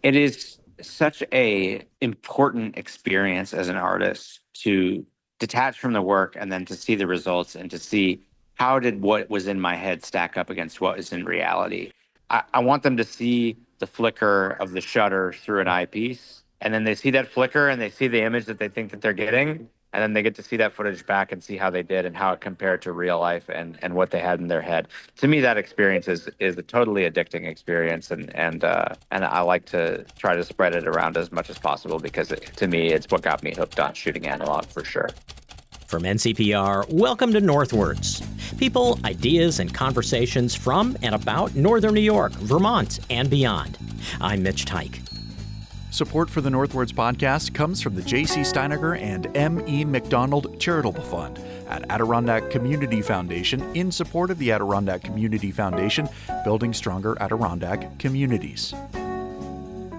It is such a important experience as an artist to detach from the work and then to see the results and to see how did what was in my head stack up against what is in reality. I want them to see the flicker of the shutter through an eyepiece, and then they see that flicker and they see the image that they think that they're getting, and then they get to see that footage back and see how they did and how it compared to real life and what they had in their head. To me, that experience is a totally addicting experience, and I like to try to spread it around as much as possible because to me, it's what got me hooked on shooting analog for sure. From NCPR, welcome to Northwards. People, ideas, and conversations from and about Northern New York, Vermont, and beyond. I'm Mitch Teich. Support for the Northwards podcast comes from the J.C. Steiniger and M.E. McDonald Charitable Fund at Adirondack Community Foundation in support of the Adirondack Community Foundation, building stronger Adirondack communities.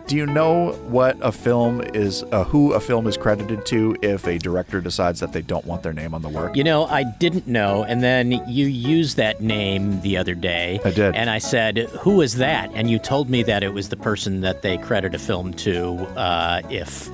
Do you know what a film is, who a film is credited to if a director decides that they don't want their name on the work? You know, I didn't know, and then you used that name the other day. I did. And I said, who is that? And you told me that it was the person that they credit a film to if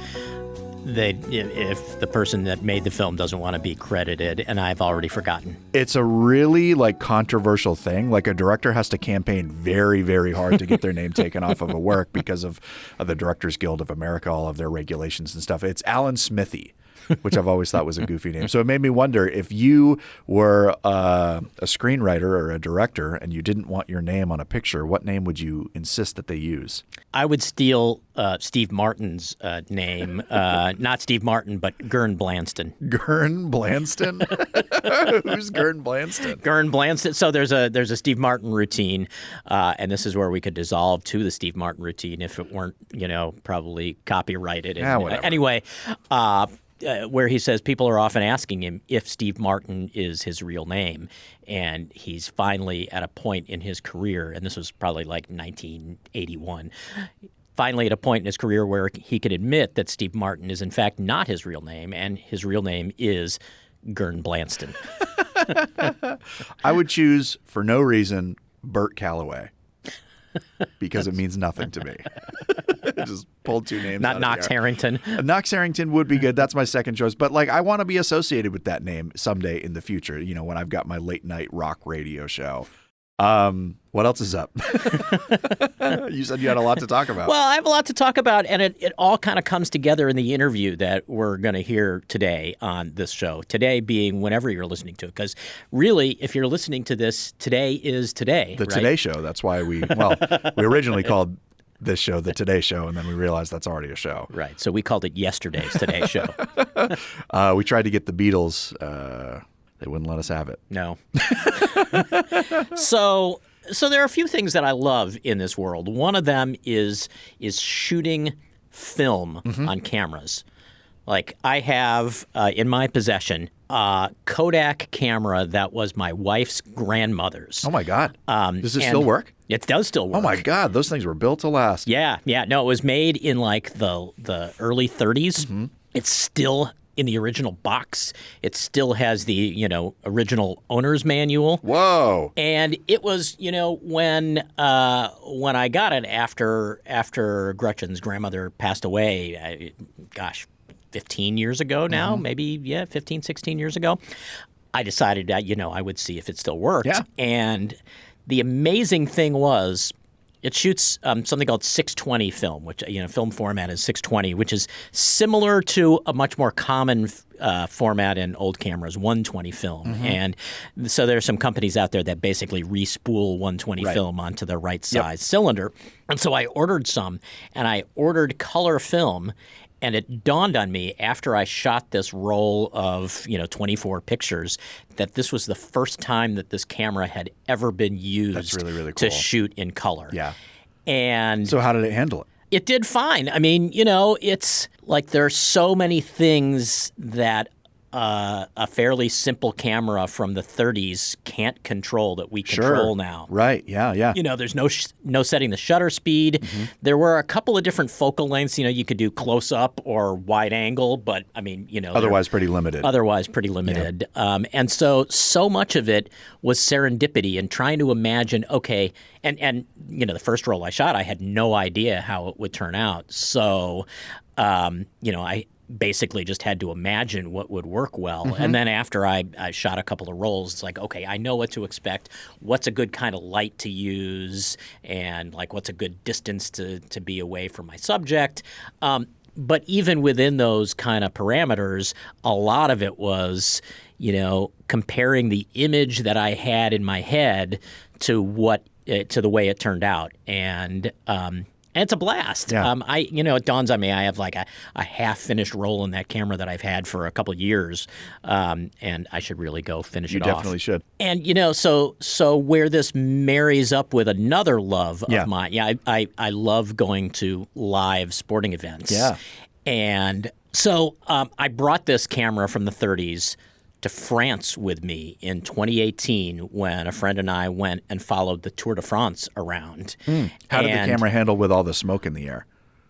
the person that made the film doesn't want to be credited, and I've already forgotten. It's a really controversial thing. A director has to campaign very, very hard to get their name taken off of a work because of the Directors Guild of America, all of their regulations and stuff. It's Alan Smithy, which I've always thought was a goofy name. So it made me wonder, if you were a screenwriter or a director and you didn't want your name on a picture, what name would you insist that they use? I would steal Steve Martin's name. Not Steve Martin, but Gern Blanston. Gern Blanston? Who's Gern Blanston? Gern Blanston. So there's a Steve Martin routine, and this is where we could dissolve to the Steve Martin routine if it weren't, probably copyrighted. Whatever. Anyway, where he says people are often asking him if Steve Martin is his real name. And he's finally at a point in his career, and this was probably 1981, finally at a point in his career where he could admit that Steve Martin is in fact not his real name, and his real name is Gern Blanston. I would choose, for no reason, Burt Calloway. Because it means nothing to me. Just pulled two names. Not Knox Harrington. Knox Harrington would be good. That's my second choice. But I want to be associated with that name someday in the future, when I've got my late night rock radio show. What else is up? You said you had a lot to talk about. Well, I have a lot to talk about, and it all kind of comes together in the interview that we're going to hear today on this show. Today being whenever you're listening to it, because really, if you're listening to this, today is today. The right? Today Show. That's why we originally called this show The Today Show, and then we realized that's already a show. Right. So we called it yesterday's Today Show. We tried to get the Beatles. They wouldn't let us have it. No. So there are a few things that I love in this world. One of them is shooting film on cameras. I have in my possession a Kodak camera that was my wife's grandmother's. Oh my God! Does it still work? It does still work. Oh my God! Those things were built to last. Yeah. No, it was made in the early 30s. Mm-hmm. It's still in the original box. It still has the, original owner's manual. Whoa. And it was, when I got it after Gretchen's grandmother passed away, 15 years ago now, maybe, 15, 16 years ago, I decided that, I would see if it still worked. Yeah. And the amazing thing was, it shoots something called 620 film, which, film format is 620, which is similar to a much more common format in old cameras, 120 film. Mm-hmm. And so there are some companies out there that basically re-spool 120 film onto the right size cylinder. And so I ordered some, and I ordered color film. And it dawned on me after I shot this roll of, 24 pictures that this was the first time that this camera had ever been used That's really, really to cool. shoot in color. Yeah. And so how did it handle it? It did fine. I mean, it's there's so many things that a fairly simple camera from the 30s can't control that we control now. Right. Yeah. Yeah. There's no setting the shutter speed. There were a couple of different focal lengths. You could do close up or wide angle, but I mean, Otherwise pretty limited. And so much of it was serendipity and trying to imagine, okay, and the first roll I shot, I had no idea how it would turn out. So, I basically just had to imagine what would work well. And then after I shot a couple of rolls, it's like, okay, I know what to expect, what's a good kind of light to use, and like what's a good distance to be away from my subject. But even within those kind of parameters, a lot of it was, comparing the image that I had in my head to to the way it turned out. And it's a blast. Yeah. It dawns on me, I have like a half-finished roll in that camera that I've had for a couple of years, and I should really go finish it off. You definitely should. And, so where this marries up with another love of mine, I love going to live sporting events. Yeah. And so I brought this camera from the 30s to France with me in 2018 when a friend and I went and followed the Tour de France around. How did the camera handle with all the smoke in the air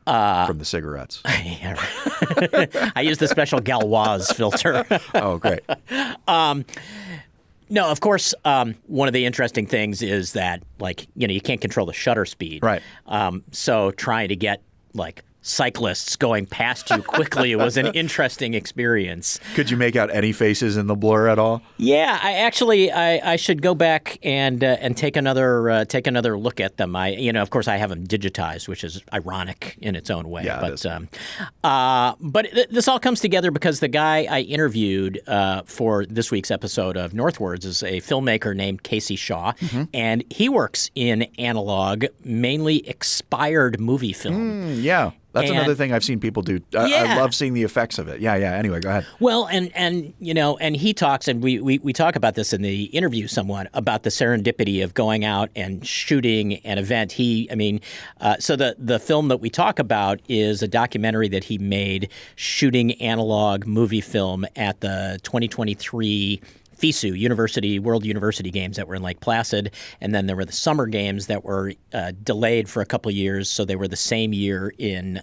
from the cigarettes? I used the special Galois filter. Oh, great. No, of course, one of the interesting things is that, you can't control the shutter speed. Right. So trying to get, cyclists going past you quickly was an interesting experience. Could you make out any faces in the blur at all? Yeah, I should go back and take another look at them. Of course I have them digitized, which is ironic in its own way. Yeah, But this all comes together because the guy I interviewed for this week's episode of Northwards is a filmmaker named Casey Shaw, and he works in analog, mainly expired movie film. Yeah. That's another thing I've seen people do. I love seeing the effects of it. Yeah. Anyway, go ahead. Well, and he talks, and we talk about this in the interview somewhat, about the serendipity of going out and shooting an event. So the film that we talk about is a documentary that he made shooting analog movie film at the 2023 FISU World University Games that were in Lake Placid, and then there were the summer games that were delayed for a couple of years, so they were the same year in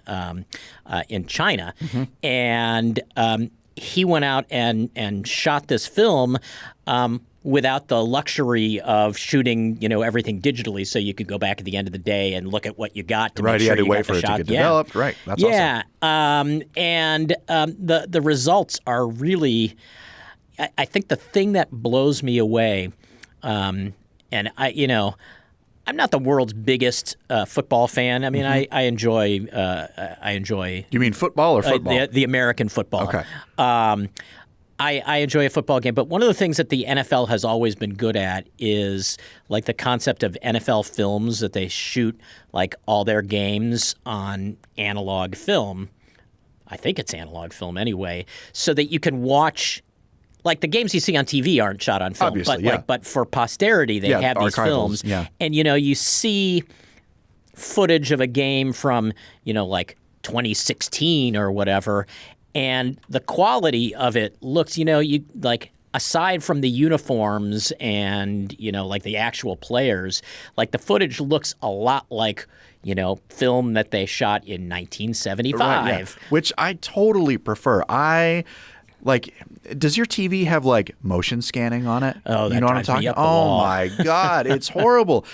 China. And he went out and shot this film without the luxury of shooting, everything digitally, so you could go back at the end of the day and look at what you got to make sure you got the shot. Right, he had to wait for it to get developed. Right, that's awesome. And the results are really. I think the thing that blows me away, and I'm not the world's biggest football fan. I mean, I enjoy. You mean football or football? The American football. Okay. I enjoy a football game, but one of the things that the NFL has always been good at is like the concept of NFL films, that they shoot like all their games on analog film. I think it's analog film anyway, so that you can watch. Like the games you see on TV aren't shot on film, obviously, but for posterity they have these films, and you see footage of a game from 2016 or whatever, and the quality of it looks aside from the uniforms and like the actual players, like the footage looks a lot like film that they shot in 1975, right, which I totally prefer. Does your TV have motion scanning on it? Oh, that you know what I'm drives me talking? up the Oh wall. my God, it's horrible.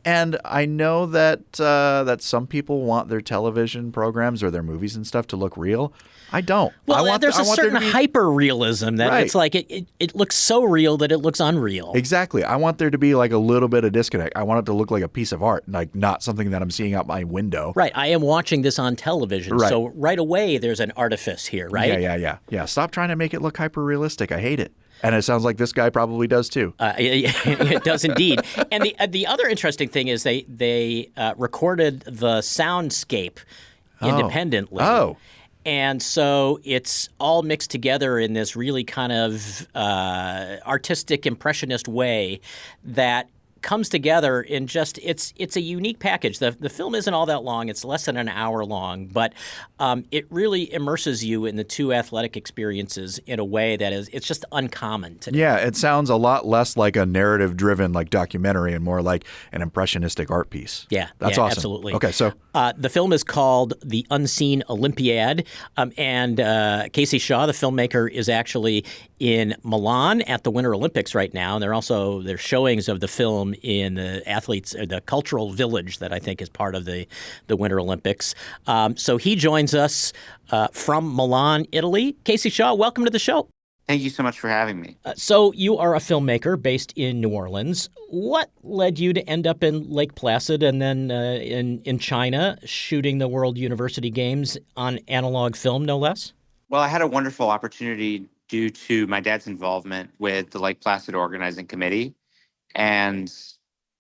And I know that some people want their television programs or their movies and stuff to look real. I don't. Well, there's a certain hyper realism that it's like it looks so real that it looks unreal. Exactly. I want there to be a little bit of disconnect. I want it to look like a piece of art, not something that I'm seeing out my window. Right. I am watching this on television, so right away there's an artifice here, right? Yeah. Stop trying to make it look hyper realistic. I hate it. And it sounds like this guy probably does too. It does indeed. And the other interesting thing is they recorded the soundscape independently. Oh. And so it's all mixed together in this really kind of artistic, impressionist way that comes together in just it's a unique package. The film isn't all that long; it's less than an hour long, but it really immerses you in the two athletic experiences in a way that it's just uncommon today. Yeah, it sounds a lot less like a narrative-driven like documentary and more like an impressionistic art piece. Yeah, that's yeah, awesome. Absolutely. Okay, so the film is called The Unseen Olympiad, and Casey Shaw, the filmmaker, is actually in Milan at the Winter Olympics right now, and there's showings of the film in the cultural village that I think is part of the Winter Olympics. So he joins us from Milan, Italy. Casey Shaw, welcome to the show. Thank you so much for having me. So you are a filmmaker based in New Orleans. What led you to end up in Lake Placid and then in China shooting the World University Games on analog film, no less? Well, I had a wonderful opportunity due to my dad's involvement with the Lake Placid Organizing Committee. And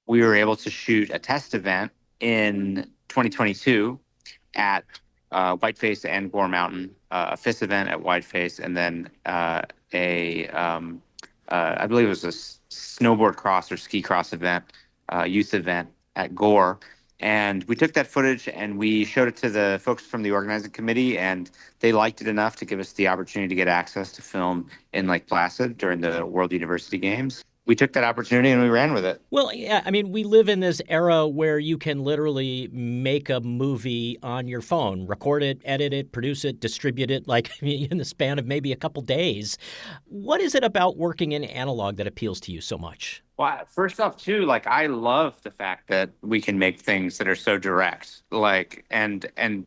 we were able to shoot a test event in 2022 at Whiteface and Gore Mountain, a FIS event at Whiteface, and then I believe it was a snowboard cross or ski cross event, youth event at Gore. And we took that footage and we showed it to the folks from the organizing committee, and they liked it enough to give us the opportunity to get access to film in Lake Placid during the World University Games. We took that opportunity and we ran with it. Well, yeah, I mean, we live in this era where you can literally make a movie on your phone, record it, edit it, produce it, distribute it, like in the span of maybe a couple days. What is it about working in analog that appeals to you so much? Well, first off, too, like I love the fact that we can make things that are so direct, like, and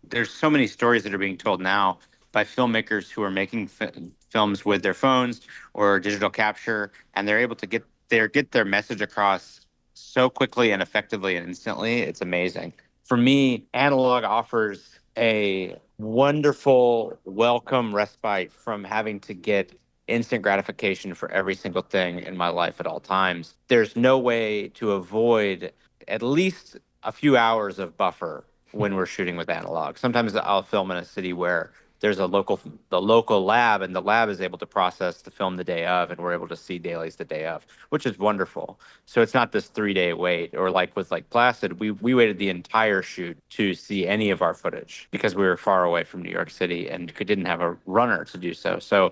there's so many stories that are being told now by filmmakers who are making films with their phones or digital capture, and they're able to get their message across so quickly and effectively and instantly. It's amazing. For me, analog offers a wonderful welcome respite from having to get instant gratification for every single thing in my life at all times. There's no way to avoid at least a few hours of buffer when we're shooting with analog. Sometimes I'll film in a city where there's the local lab, and the lab is able to process the film the day of, and we're able to see dailies the day of, which is wonderful. So it's not this 3-day wait, or like with Lake Placid, we waited the entire shoot to see any of our footage because we were far away from New York City and didn't have a runner to do so. So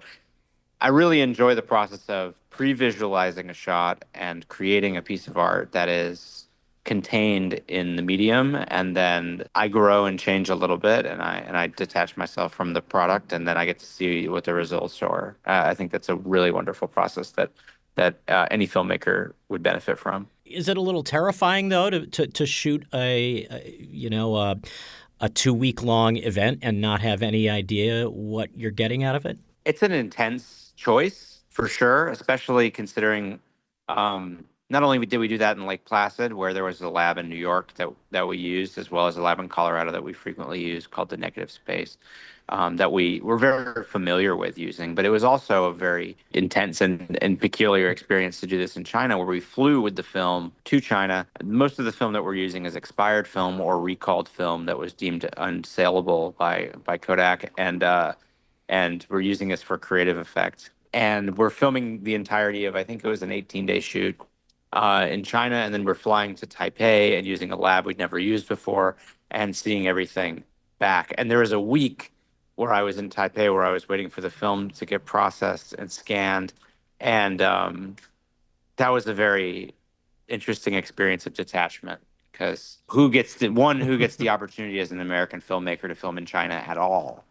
I really enjoy the process of pre-visualizing a shot and creating a piece of art that is contained in the medium, and then I grow and change a little bit, and I detach myself from the product, and then I get to see what the results are. I think that's a really wonderful process that any filmmaker would benefit from. Is it a little terrifying though to shoot a 2-week long event and not have any idea what you're getting out of it? It's an intense choice for sure, especially considering not only did we do that in Lake Placid, where there was a lab in New York that we used, as well as a lab in Colorado that we frequently use called the Negative Space, that we were very familiar with using. But it was also a very intense and peculiar experience to do this in China, where we flew with the film to China. Most of the film that we're using is expired film or recalled film that was deemed unsaleable by Kodak, and we're using this for creative effect. And we're filming the entirety of, I think it was an 18-day shoot in China, and then we're flying to Taipei and using a lab we'd never used before and seeing everything back. And there was a week where I was in Taipei where I was waiting for the film to get processed and scanned. And that was a very interesting experience of detachment, because who gets the opportunity as an American filmmaker to film in China at all,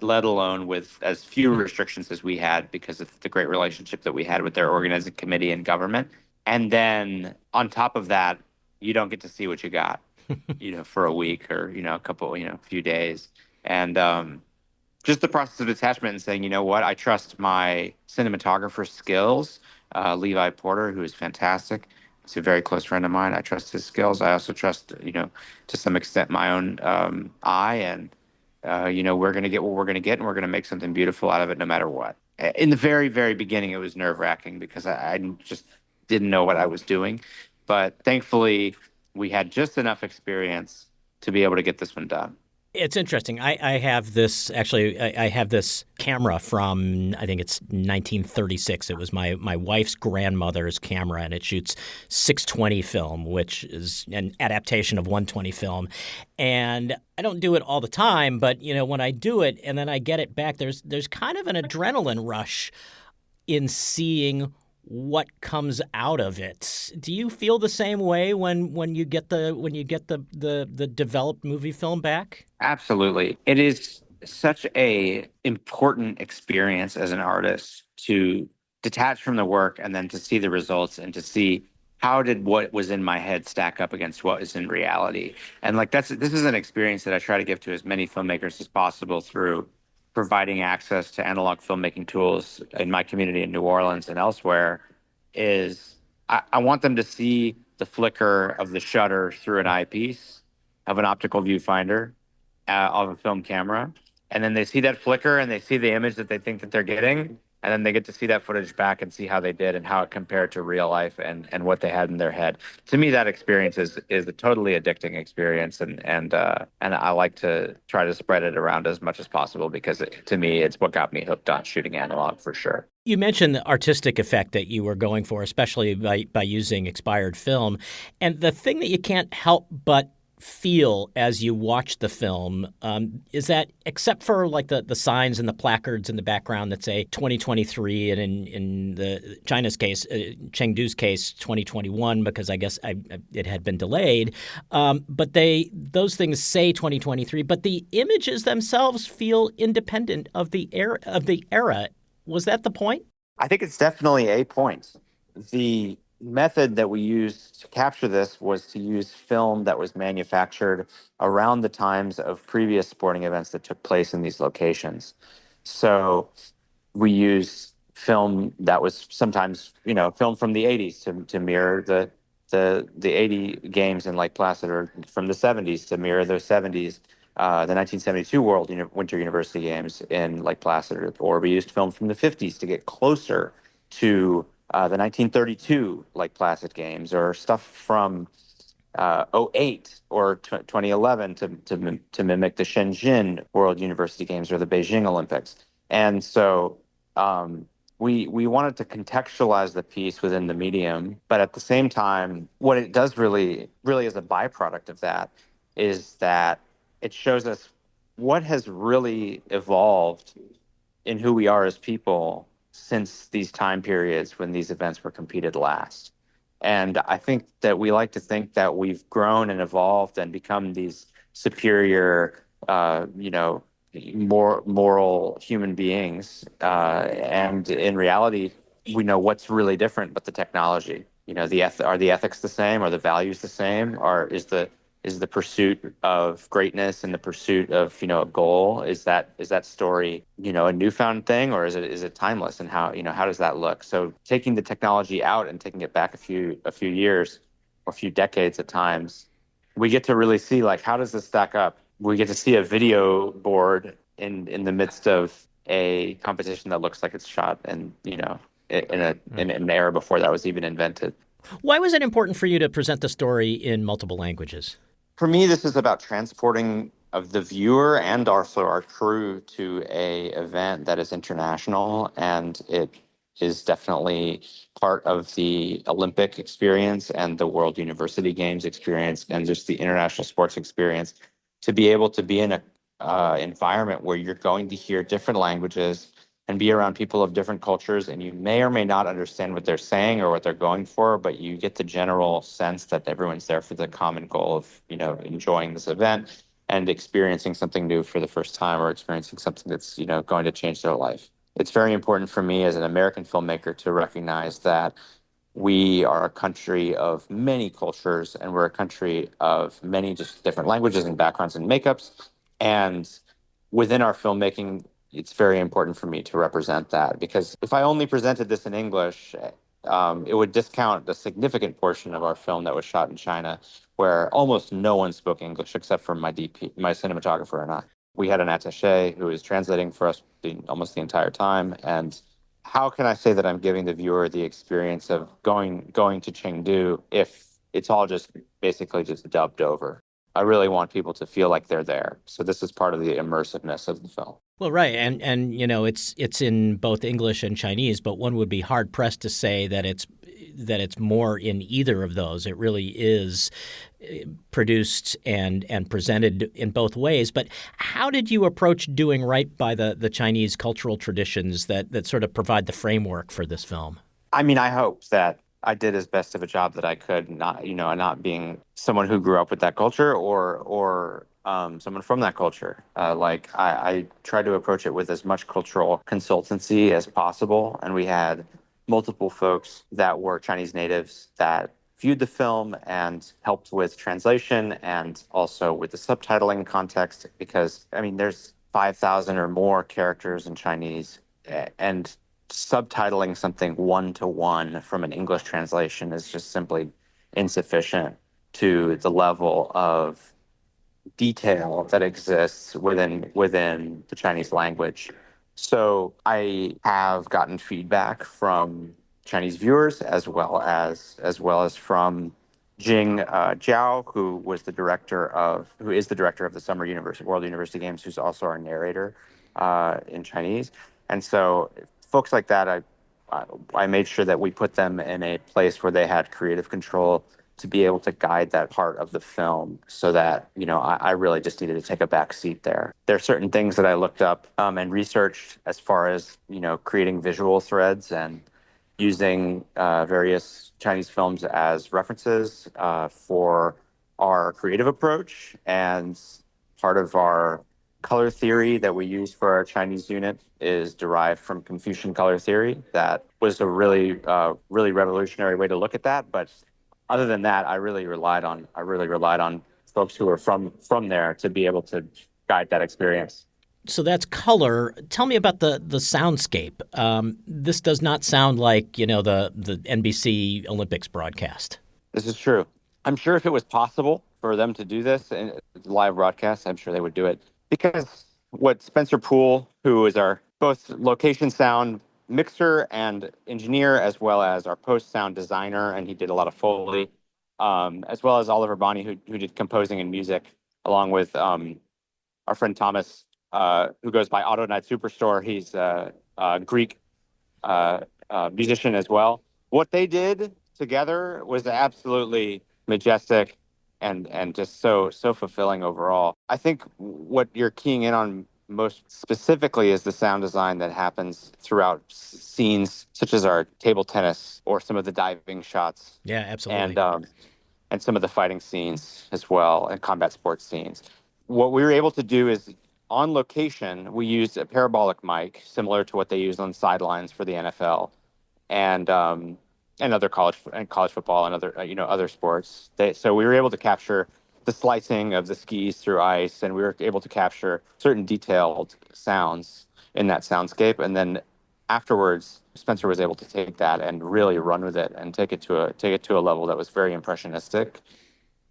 let alone with as few restrictions as we had because of the great relationship that we had with their organizing committee and government. And then on top of that, you don't get to see what you got, for a week or, a few days. And just the process of detachment and saying, you know what, I trust my cinematographer's skills, Levi Porter, who is fantastic. He's a very close friend of mine. I trust his skills. I also trust, to some extent my own eye, and we're going to get what we're going to get, and we're going to make something beautiful out of it no matter what. In the very, very beginning, it was nerve-wracking because I just didn't know what I was doing. But thankfully, we had just enough experience to be able to get this one done. It's interesting. I have this actually. I have this camera from I think it's 1936. It was my wife's grandmother's camera, and it shoots 620 film, which is an adaptation of 120 film. And I don't do it all the time, but when I do it and then I get it back, there's kind of an adrenaline rush in seeing what comes out of it. Do you feel the same way when you get the developed movie film back? Absolutely. It is such a important experience as an artist to detach from the work and then to see the results and to see how did what was in my head stack up against what is in reality. And like this is an experience that I try to give to as many filmmakers as possible through providing access to analog filmmaking tools in my community in New Orleans and elsewhere. Is I want them to see the flicker of the shutter through an eyepiece of an optical viewfinder of a film camera, and then they see that flicker and they see the image that they think that they're getting, and then they get to see that footage back and see how they did and how it compared to real life and what they had in their head. To me, that experience is a totally addicting experience, and I like to try to spread it around as much as possible because to me, it's what got me hooked on shooting analog for sure. You mentioned the artistic effect that you were going for, especially by using expired film. And the thing that you can't help but feel as you watch the film is that except for like the signs and the placards in the background that say 2023 and in the China's case, Chengdu's case, 2021, because I guess it had been delayed. But those things say 2023, but the images themselves feel independent of the era. Was that the point? I think it's definitely a point. The method that we used to capture this was to use film that was manufactured around the times of previous sporting events that took place in these locations. So we used film that was sometimes, film from the 80s to mirror the 80 games in Lake Placid, or from the 70s to mirror those 70s, the 1972 Winter University Games in Lake Placid, or we used film from the 50s to get closer to the 1932 Lake Placid Games, or stuff from '08 or 2011 to mimic the Shenzhen World University Games or the Beijing Olympics. And so we wanted to contextualize the piece within the medium, but at the same time, what it does really as a byproduct of that is that it shows us what has really evolved in who we are as people since these time periods when these events were competed last. And I think that we like to think that we've grown and evolved and become these superior, more moral human beings. And in reality, we know what's really different, but the technology. Are the ethics the same? Are the values the same? Or is the pursuit of greatness and the pursuit of a goal, is that story a newfound thing, or is it timeless, and how does that look? So taking the technology out and taking it back a few years or a few decades at times, we get to really see, like, how does this stack up? We get to see a video board in the midst of a competition that looks like it's shot in an era before that was even invented. Why was it important for you to present the story in multiple languages? For me, this is about transporting of the viewer and also our crew to a event that is international, and it is definitely part of the Olympic experience and the World University Games experience and just the international sports experience, to be able to be in a environment where you're going to hear different languages and be around people of different cultures, and you may or may not understand what they're saying or what they're going for, but you get the general sense that everyone's there for the common goal of, enjoying this event and experiencing something new for the first time, or experiencing something that's, going to change their life. It's very important for me as an American filmmaker to recognize that we are a country of many cultures, and we're a country of many just different languages and backgrounds and makeups. And within our filmmaking, it's very important for me to represent that, because if I only presented this in English, it would discount a significant portion of our film that was shot in China, where almost no one spoke English except for my DP, my cinematographer, and I. We had an attaché who was translating for us almost the entire time. And how can I say that I'm giving the viewer the experience of going to Chengdu if it's all just basically just dubbed over? I really want people to feel like they're there. So this is part of the immersiveness of the film. Well, right, and it's in both English and Chinese, but one would be hard pressed to say that it's more in either of those. It really is produced and presented in both ways. But how did you approach doing right by the Chinese cultural traditions that sort of provide the framework for this film? I mean, I hope that I did as best of a job that I could, not being someone who grew up with that culture or someone from that culture. I tried to approach it with as much cultural consultancy as possible, and we had multiple folks that were Chinese natives that viewed the film and helped with translation and also with the subtitling context because I mean there's 5,000 or more characters in Chinese and subtitling something one to one from an English translation is just simply insufficient to the level of detail that exists within the Chinese language. So I have gotten feedback from Chinese viewers as well as from Jing Jiao, who is the director of the World University Games, who's also our narrator in Chinese. And so folks like that, I made sure that we put them in a place where they had creative control to be able to guide that part of the film so that, I really just needed to take a back seat there. There are certain things that I looked up and researched as far as, creating visual threads and using various Chinese films as references for our creative approach. And part of our color theory that we use for our Chinese unit is derived from Confucian color theory. That was a really revolutionary way to look at that. But other than that, I really relied on folks who are from there to be able to guide that experience. So that's color. Tell me about the soundscape. This does not sound like the NBC Olympics broadcast. This is true. I'm sure if it was possible for them to do this in live broadcast, I'm sure they would do it. Because what Spencer Poole, who is our both location sound mixer and engineer, as well as our post sound designer, and he did a lot of Foley, as well as Oliver Bonney, who did composing and music, along with our friend Thomas, who goes by Auto Night Superstore. He's a Greek musician as well. What they did together was absolutely majestic and just so fulfilling overall. I think what you're keying in on most specifically is the sound design that happens throughout scenes such as our table tennis or some of the diving shots. Yeah, absolutely. And some of the fighting scenes as well and combat sports scenes. What we were able to do is on location, we used a parabolic mic similar to what they use on sidelines for the NFL and other college football and other sports. So we were able to capture the slicing of the skis through ice, and we were able to capture certain detailed sounds in that soundscape. And then afterwards, Spencer was able to take that and really run with it and take it to a level that was very impressionistic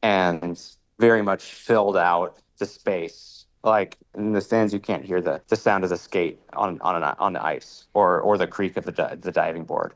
and very much filled out the space. Like in the stands, you can't hear the sound of the skate on the ice or the creak of the diving board.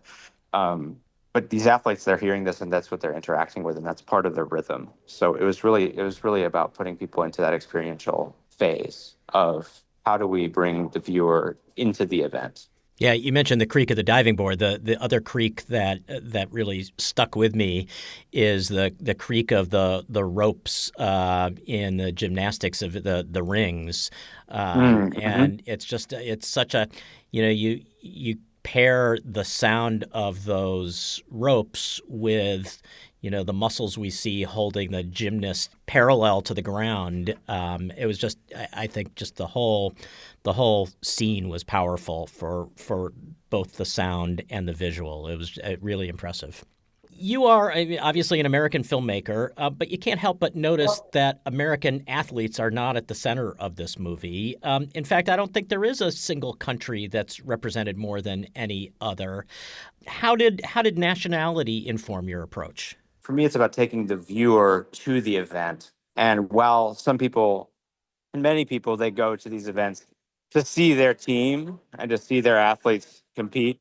But these athletes, they're hearing this, and that's what they're interacting with, and that's part of their rhythm. So it was really about putting people into that experiential phase of how do we bring the viewer into the event. Yeah, you mentioned the creak of the diving board. The other creak that really stuck with me is the creak of the ropes in the gymnastics of the rings, and it's such a you pair the sound of those ropes with the muscles we see holding the gymnast parallel to the ground. It was just, I think, just the whole scene was powerful for both the sound and the visual. It was really impressive. You are obviously an American filmmaker, but you can't help but notice that American athletes are not at the center of this movie. In fact, I don't think there is a single country that's represented more than any other. How did nationality inform your approach? For me, it's about taking the viewer to the event. And while many people, they go to these events to see their team and to see their athletes compete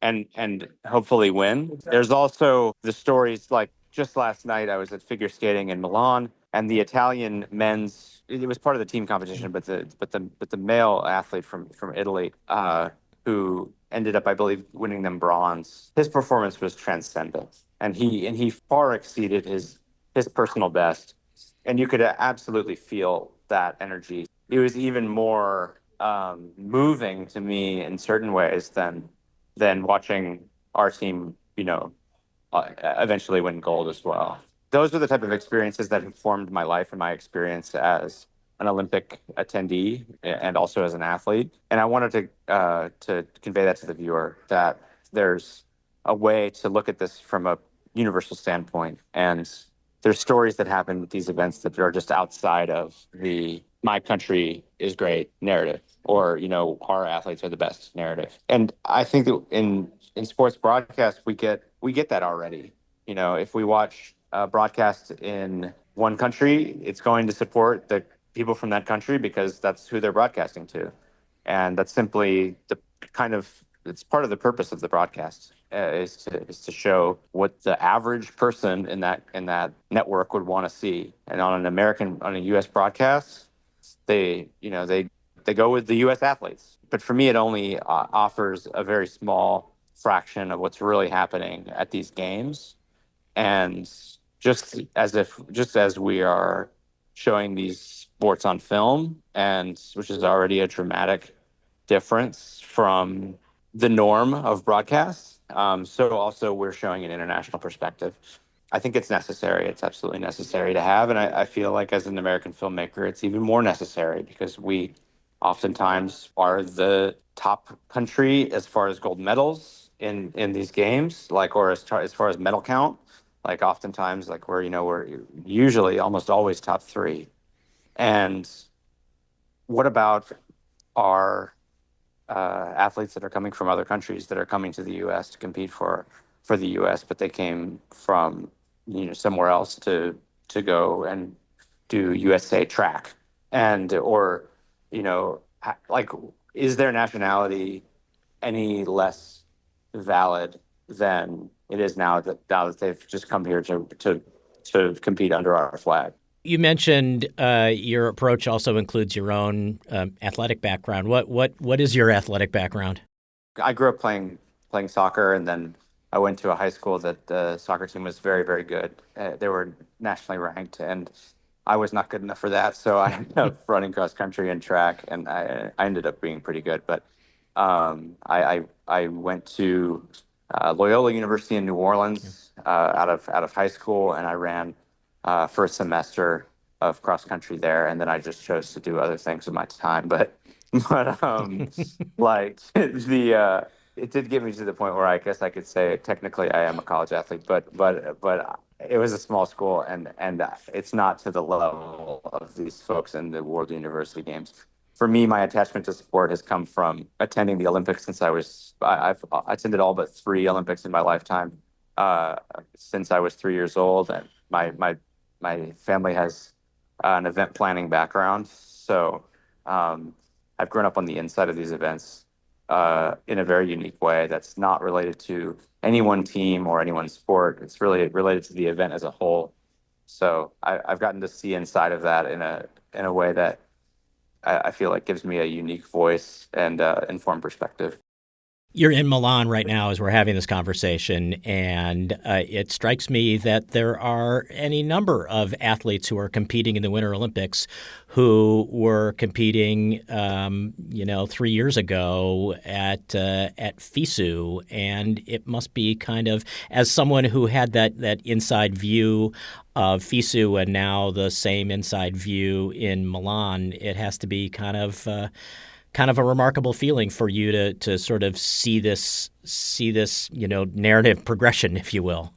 and hopefully win. There's also the stories like just last night I was at figure skating in Milan And the Italian men's, it was part of the team competition, but the male athlete from Italy, who ended up, I believe, winning them bronze. His performance was transcendent, and he far exceeded his personal best, and you could absolutely feel that energy. It was even more moving to me in certain ways than watching our team, eventually win gold as well. Those are the type of experiences that have formed my life and my experience as an Olympic attendee and also as an athlete. And I wanted to convey that to the viewer that there's a way to look at this from a universal standpoint, and there's stories that happen at these events that are just outside of the "my country is great" narrative, or our athletes are the best narrative. And I think that in sports broadcast we get that already. If we watch a broadcast in one country, it's going to support the people from that country because that's who they're broadcasting to, and that's simply the kind of it's part of the purpose of the broadcast, is to show what the average person in that network would want to see. And on a U.S. broadcast, they go with the U.S. athletes. But for me, it only offers a very small fraction of what's really happening at these games. And just as we are showing these sports on film, and which is already a dramatic difference from the norm of broadcasts, so also we're showing an international perspective. I think it's necessary. It's absolutely necessary to have. And I feel like as an American filmmaker, it's even more necessary because we oftentimes are the top country as far as gold medals in these games, like, or as far as medal count. Like oftentimes, like we're usually almost always top three. And what about our athletes that are coming from other countries that are coming to the U.S. to compete for the U.S., but they came from somewhere else to go and do USA track, and or like, is their nationality any less valid than it is now that they've just come here to compete under our flag? You mentioned your approach also includes your own athletic background. What is your athletic background? I grew up playing soccer, and then I went to a high school that the soccer team was very, very good. They were nationally ranked, and I was not good enough for that. So I ended up running cross country and track, and I ended up being pretty good. But I went to Loyola University in New Orleans out of high school, and I ran for a semester of cross country there, and then I just chose to do other things with my time. But like it did get me to the point where I guess I could say technically I am a college athlete, but it was a small school, and it's not to the level of these folks in the World University Games. For me, my attachment to sport has come from attending the Olympics since I've attended all but three Olympics in my lifetime, since I was 3 years old, and my family has an event planning background, so I've grown up on the inside of these events in a very unique way that's not related to any one team or any one sport. It's really related to the event as a whole. So I've gotten to see inside of that in a way that I feel like gives me a unique voice and informed perspective. You're in Milan right now as we're having this conversation, and it strikes me that there are any number of athletes who are competing in the Winter Olympics who were competing, 3 years ago at FISU, and it must be kind of, as someone who had that inside view of FISU and now the same inside view in Milan, it has to be kind of a remarkable feeling for you to sort of see this narrative progression, if you will.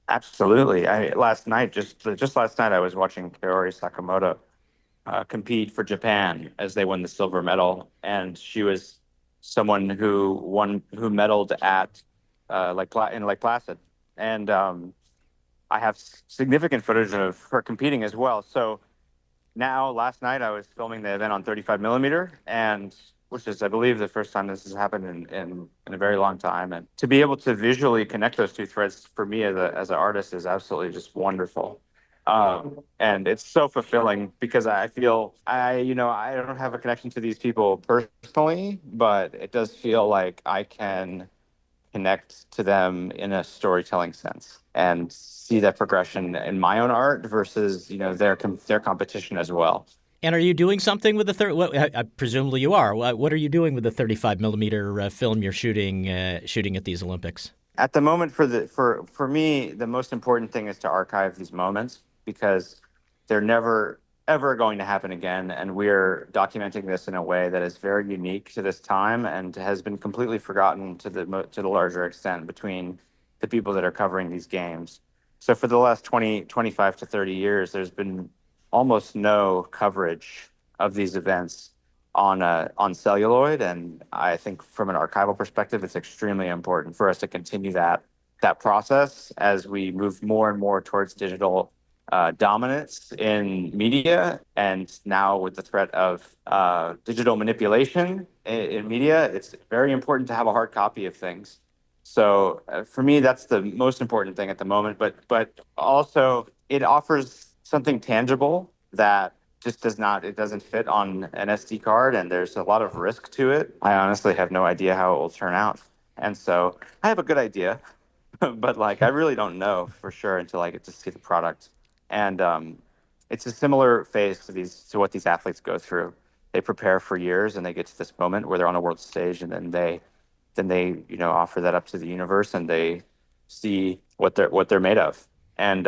Absolutely. Just last night, I was watching Kaori Sakamoto compete for Japan as they won the silver medal, and she was someone who medaled at in Lake Placid, and I have significant footage of her competing as well. So now, last night, I was filming the event on 35 millimeter, and which is, I believe, the first time this has happened in a very long time. And to be able to visually connect those two threads for me as an artist is absolutely just wonderful. And it's so fulfilling because I feel I don't have a connection to these people personally, but it does feel like I can connect to them in a storytelling sense and see that progression in my own art versus their competition as well. And are you doing something with the presumably you are. What are you doing with the 35 millimeter film you're shooting at these Olympics? At the moment, for me, the most important thing is to archive these moments because they're never ever going to happen again, and we're documenting this in a way that is very unique to this time and has been completely forgotten to the larger extent between the people that are covering these games. So for the last 25 to 30 years, there's been almost no coverage of these events on celluloid, and I think from an archival perspective, it's extremely important for us to continue that process as we move more and more towards digital dominance in media, and now with the threat of digital manipulation in media, it's very important to have a hard copy of things. So for me, that's the most important thing at the moment. But also, it offers something tangible that just it doesn't fit on an SD card, and there's a lot of risk to it. I honestly have no idea how it will turn out. And so I have a good idea, but like I really don't know for sure until I get to see the product. And it's a similar phase to what these athletes go through. They prepare for years and they get to this moment where they're on a world stage, and then they offer that up to the universe, and they see what they're made of. And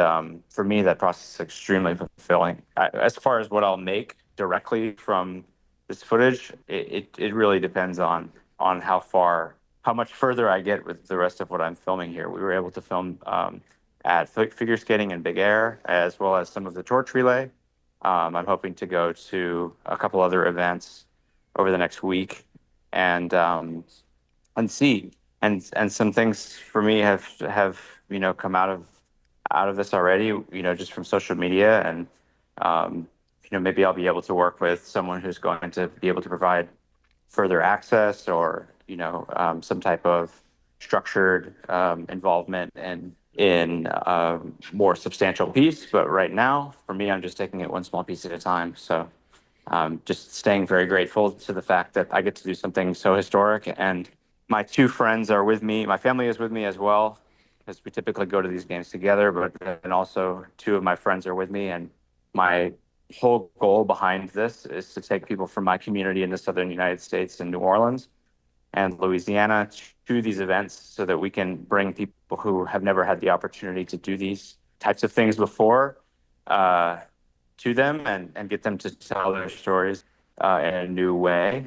for me, that process is extremely fulfilling. As far as what I'll make directly from this footage, it really depends on how much further I get with the rest of what I'm filming here. We were able to film at figure skating and big air, as well as some of the torch relay. I'm hoping to go to a couple other events over the next week, and see. And some things for me have come out of this already, just from social media. And maybe I'll be able to work with someone who's going to be able to provide further access, or some type of structured involvement in a more substantial piece. But right now, for me, I'm just taking it one small piece at a time. So just staying very grateful to the fact that I get to do something so historic. And my two friends are with me. My family is with me as well, because we typically go to these games together. But then also two of my friends are with me. And my whole goal behind this is to take people from my community in the southern United States in New Orleans and Louisiana to these events, so that we can bring people who have never had the opportunity to do these types of things before to them, and get them to tell their stories in a new way.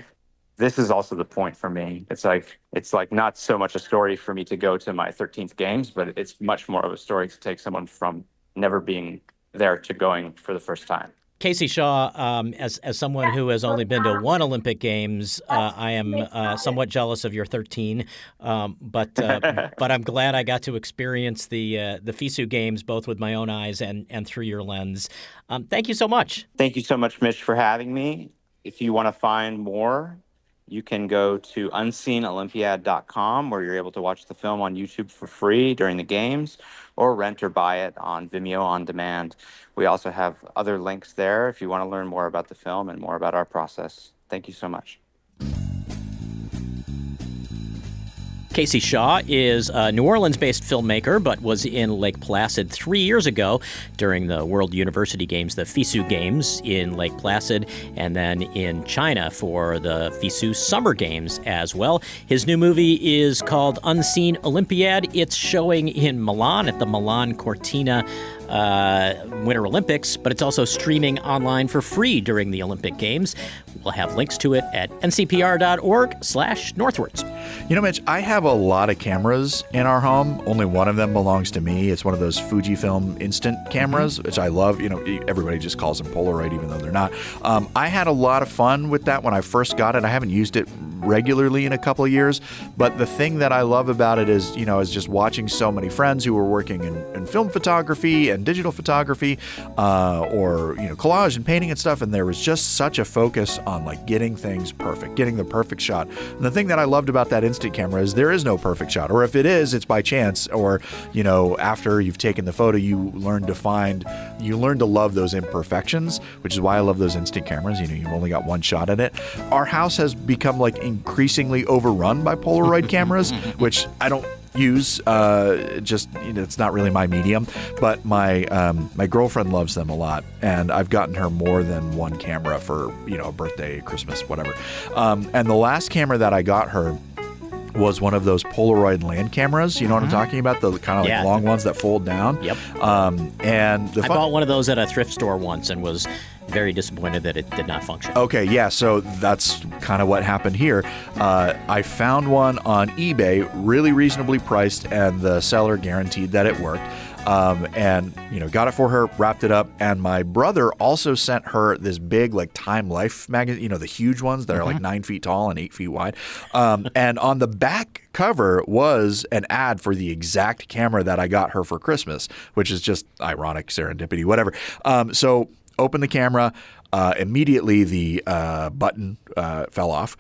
This is also the point for me. It's like not so much a story for me to go to my 13th games, but it's much more of a story to take someone from never being there to going for the first time. Casey Shaw, as someone who has only been to one Olympic Games, I am somewhat jealous of your 13, but I'm glad I got to experience the FISU Games both with my own eyes and through your lens. Thank you so much. Thank you so much, Mitch, for having me. If you want to find more, you can go to unseenolympiad.com, where you're able to watch the film on YouTube for free during the games, or rent or buy it on Vimeo on demand. We also have other links there if you want to learn more about the film and more about our process. Thank you so much. Casey Shaw is a New Orleans-based filmmaker, but was in Lake Placid 3 years ago during the World University Games, the FISU Games in Lake Placid, and then in China for the FISU Summer Games as well. His new movie is called Unseen Olympiad. It's showing in Milan at the Milan Cortina Winter Olympics, but it's also streaming online for free during the Olympic Games. We'll have links to it at ncpr.org/northwards. Mitch, I have a lot of cameras in our home. Only one of them belongs to me. It's one of those Fujifilm instant cameras, which I love. Everybody just calls them Polaroid, even though they're not. I had a lot of fun with that when I first got it. I haven't used it regularly in a couple of years. But the thing that I love about it is, is just watching so many friends who are working in film photography and digital photography, or collage and painting and stuff. And there was just such a focus on like getting things perfect, getting the perfect shot. And the thing that I loved about that instant camera is there is no perfect shot, or if it is, it's by chance, or after you've taken the photo, you learn to love those imperfections, which is why I love those instant cameras. You've only got one shot at it. Our house has become like increasingly overrun by Polaroid cameras, which I don't use. It's not really my medium, but my girlfriend loves them a lot, and I've gotten her more than one camera for a birthday, Christmas, whatever. And the last camera that I got her was one of those Polaroid land cameras. You know what I'm talking about? The kind of like long ones that fold down. Yep. And I bought one of those at a thrift store once and was very disappointed that it did not function. Okay, yeah, so that's kind of what happened here. I found one on eBay, really reasonably priced, and the seller guaranteed that it worked. And got it for her, wrapped it up, and my brother also sent her this big like Time Life magazine, the huge ones that are like 9 feet tall and 8 feet wide. And on the back cover was an ad for the exact camera that I got her for Christmas, which is just ironic, serendipity, whatever. So open the camera. Immediately the button fell off,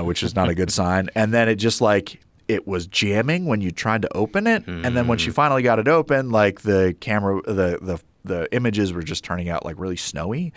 which is not a good sign. And then it just it was jamming when you tried to open it. And then when she finally got it open, like the camera, the images were just turning out like really snowy.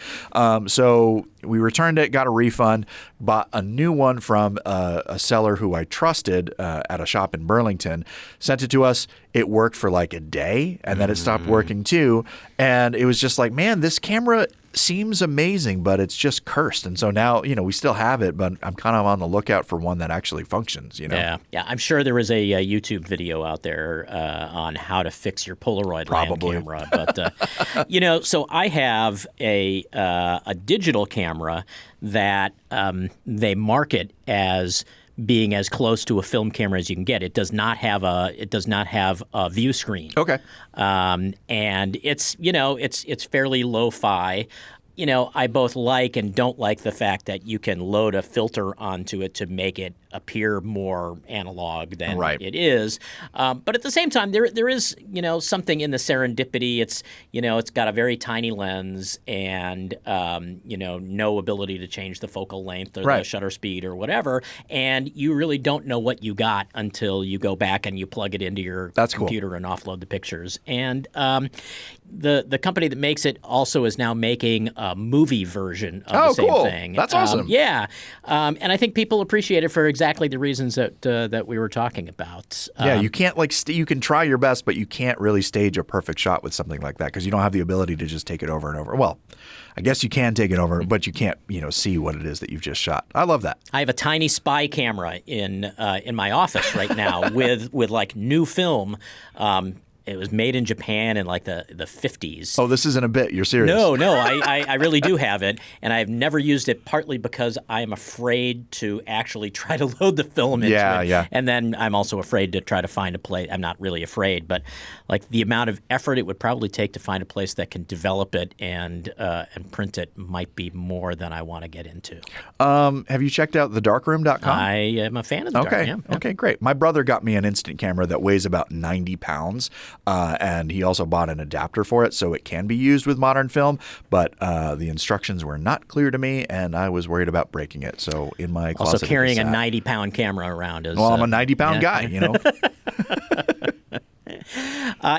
So we returned it, got a refund, bought a new one from a seller who I trusted at a shop in Burlington, sent it to us. It worked for like a day, and then it stopped working too. And it was just like, man, this camera seems amazing, but it's just cursed. And so now, we still have it, but I'm kind of on the lookout for one that actually functions, Yeah. I'm sure there is a YouTube video out there on how to fix your Polaroid land camera. But, so I have a digital camera that they market as being as close to a film camera as you can get. It does not have a view screen. Okay. And it's fairly lo-fi. I both like and don't like the fact that you can load a filter onto it to make it appear more analog than it is. But at the same time, there is, something in the serendipity. It's got a very tiny lens and, no ability to change the focal length or the shutter speed or whatever. And you really don't know what you got until you go back and you plug it into your computer and offload the pictures. And the company that makes it also is now making a movie version of the same thing. That's awesome. Yeah. And I think people appreciate it for exactly the reasons that we were talking about. You can't you can try your best, but you can't really stage a perfect shot with something like that because you don't have the ability to just take it over and over. Well, I guess you can take it over, but you can't, see what it is that you've just shot. I love that. I have a tiny spy camera in my office right now with like new film. It was made in Japan in like the 50s. Oh, this isn't a bit. You're serious? No, I really do have it, and I've never used it partly because I am afraid to actually try to load the film into it. Yeah. And then I'm also afraid to try to find a place. I'm not really afraid, but like the amount of effort it would probably take to find a place that can develop it and print it might be more than I want to get into. Have you checked out thedarkroom.com? I am a fan of the Darkroom. Yeah. Okay, great. My brother got me an instant camera that weighs about 90 pounds. And he also bought an adapter for it, so it can be used with modern film. But the instructions were not clear to me, and I was worried about breaking it. So in my closet, also carrying a 90-pound camera around is I'm a 90-pound guy,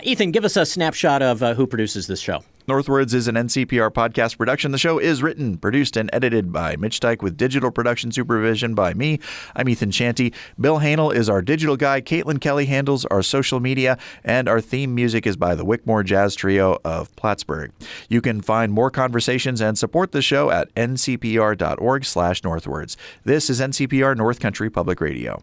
Ethan, give us a snapshot of who produces this show. Northwards is an NCPR podcast production. The show is written, produced, and edited by Mitch Dyke with digital production supervision by me. I'm Ethan Shanty. Bill Hanel is our digital guy. Caitlin Kelly handles our social media, and our theme music is by the Wickmore Jazz Trio of Plattsburgh. You can find more conversations and support the show at ncpr.org/northwards. This is NCPR North Country Public Radio.